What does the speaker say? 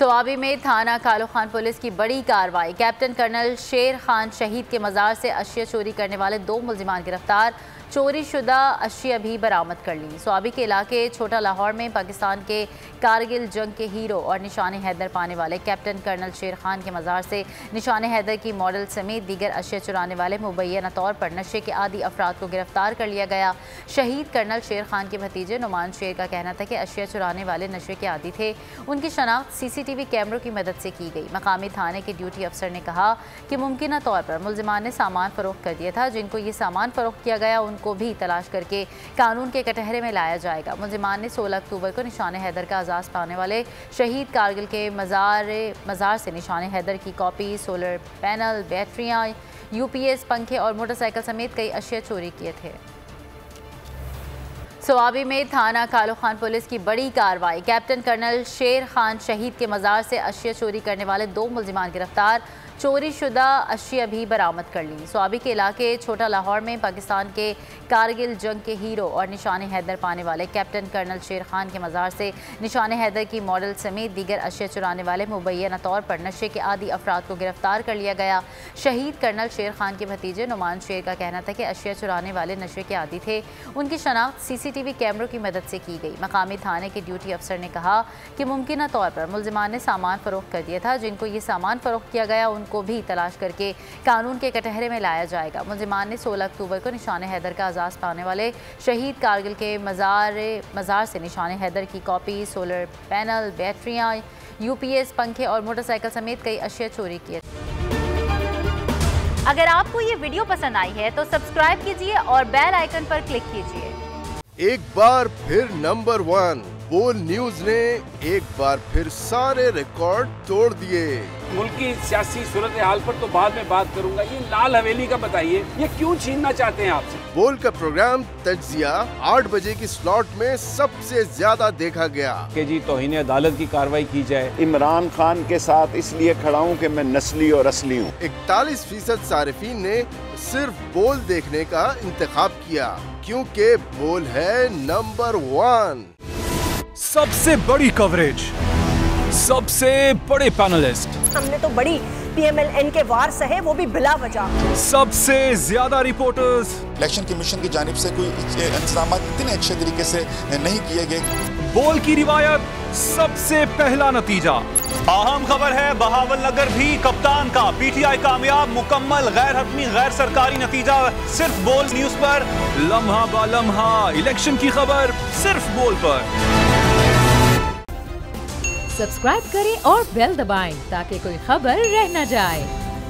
स्वाबी में थाना कालू खान पुलिस की बड़ी कार्रवाई। कैप्टन कर्नल शेर खान शहीद के मज़ार से अशिया चोरी करने वाले 2 मुलजिमान गिरफ्तार। चोरी शुदा अशिया भी बरामद कर ली। स्वाबी के इलाके छोटा लाहौर में पाकिस्तान के कारगिल जंग के हीरो और निशान हैदर पाने वाले कैप्टन कर्नल शेर खान के मज़ार से निशान हैदर की मॉडल समेत दीगर अशिया चुराने वाले मुबैना तौर पर नशे के आदी अफराद को गिरफ्तार कर लिया गया। शहीद कर्नल शेर खान के भतीजे नुमान शेर का कहना था कि अशिया चुराने वाले नशे के आदी थे। उनकी शनाख्त CCTV कैमरों की मदद से की गई। मकामी थाने के ड्यूटी अफसर ने कहा कि मुमकिन तौर पर मुलजिमान ने सामान फरोख्त कर दिया था। जिनको ये सामान फरोख्त किया गया को भी तलाश करके कानून के कटहरे में लाया जाएगा। मुलजिमान ने 16 अक्टूबर को निशान हैदर का आज़ाद पाने वाले शहीद कारगिल के मज़ार से निशान हैदर की कॉपी, सोलर पैनल, बैटरियां, UPS, पंखे और मोटरसाइकिल समेत कई अशिया चोरी किए थे। स्वाबी में थाना कालू खान पुलिस की बड़ी कार्रवाई। कैप्टन कर्नल शेर खान शहीद के मज़ार से अशिया चोरी करने वाले 2 मुलजिमान गिरफ्तार। चोरी शुदा अशिया भी बरामद कर ली। स्वाबी के इलाके छोटा लाहौर में पाकिस्तान के कारगिल जंग के हीरो और निशान हैदर पाने वाले कैप्टन कर्नल शेर खान के मज़ार से निशान हैदर की मॉडल समेत दीगर अशिया चुराने वाले मुबैना तौर पर नशे के आदी अफराद को गिरफ्तार कर लिया गया। शहीद कर्नल शेर खान के भतीजे नुमान शेर का कहना था कि अशिया चुराने वाले नशे के आदी थे। उनकी शनाख्त CCTV कैमरों की मदद से की गई। मकामी थाने के ड्यूटी अफसर ने कहा कि मुमकिन तौर पर मुलजिमान ने सामान फरोख्त कर दिया था। जिनको ये सामान फरोख्त किया गया को भी तलाश करके कानून के कटहरे में लाया जाएगा। मुलजिमान ने 16 अक्टूबर को निशान हैदर का आज़ाद पाने वाले शहीद कारगिल के मज़ार से निशान हैदर की कॉपी, सोलर पैनल, बैटरियां, UPS, पंखे और मोटरसाइकिल समेत कई अशिया चोरी किए। अगर आपको ये वीडियो पसंद आई है तो सब्सक्राइब कीजिए और बेल आइकन पर क्लिक कीजिए। एक बार फिर नंबर 1 बोल न्यूज ने एक बार फिर सारे रिकॉर्ड तोड़ दिए। मुल्क की सियासी सूरत हाल पर तो बाद में बात करूंगा। ये लाल हवेली का बताइए, ये क्यों छीनना चाहते हैं आपसे? बोल का प्रोग्राम तज्जिया 8 बजे की स्लॉट में सबसे ज्यादा देखा गया कि जी तौहीन अदालत की कार्रवाई की जाए। इमरान खान के साथ इसलिए खड़ा हूँ कि मैं नस्ली और असली हूँ। 41% सारिफीन ने सिर्फ बोल देखने का इंतखाब किया क्योंकि बोल है नंबर 1। सबसे बड़ी कवरेज, सबसे बड़े पैनलिस्ट, हमने तो बड़ी PMLN के वार सहे, वो भी बिला वजह। सबसे ज्यादा रिपोर्टर्स। इलेक्शन कमीशन की जानिब से कोई इंतजाम इतने अच्छे तरीके से नहीं किए गए। बोल की रिवायत, सबसे पहला नतीजा। अहम खबर है बहावल नगर भी कप्तान का PTI कामयाब, मुकम्मल गैर हतमी गैर सरकारी नतीजा सिर्फ बोल न्यूज पर। लम्हा बा लम्हा इलेक्शन की खबर सिर्फ बोल पर। सब्सक्राइब करें और बेल दबाएं ताकि कोई खबर रह न जाए।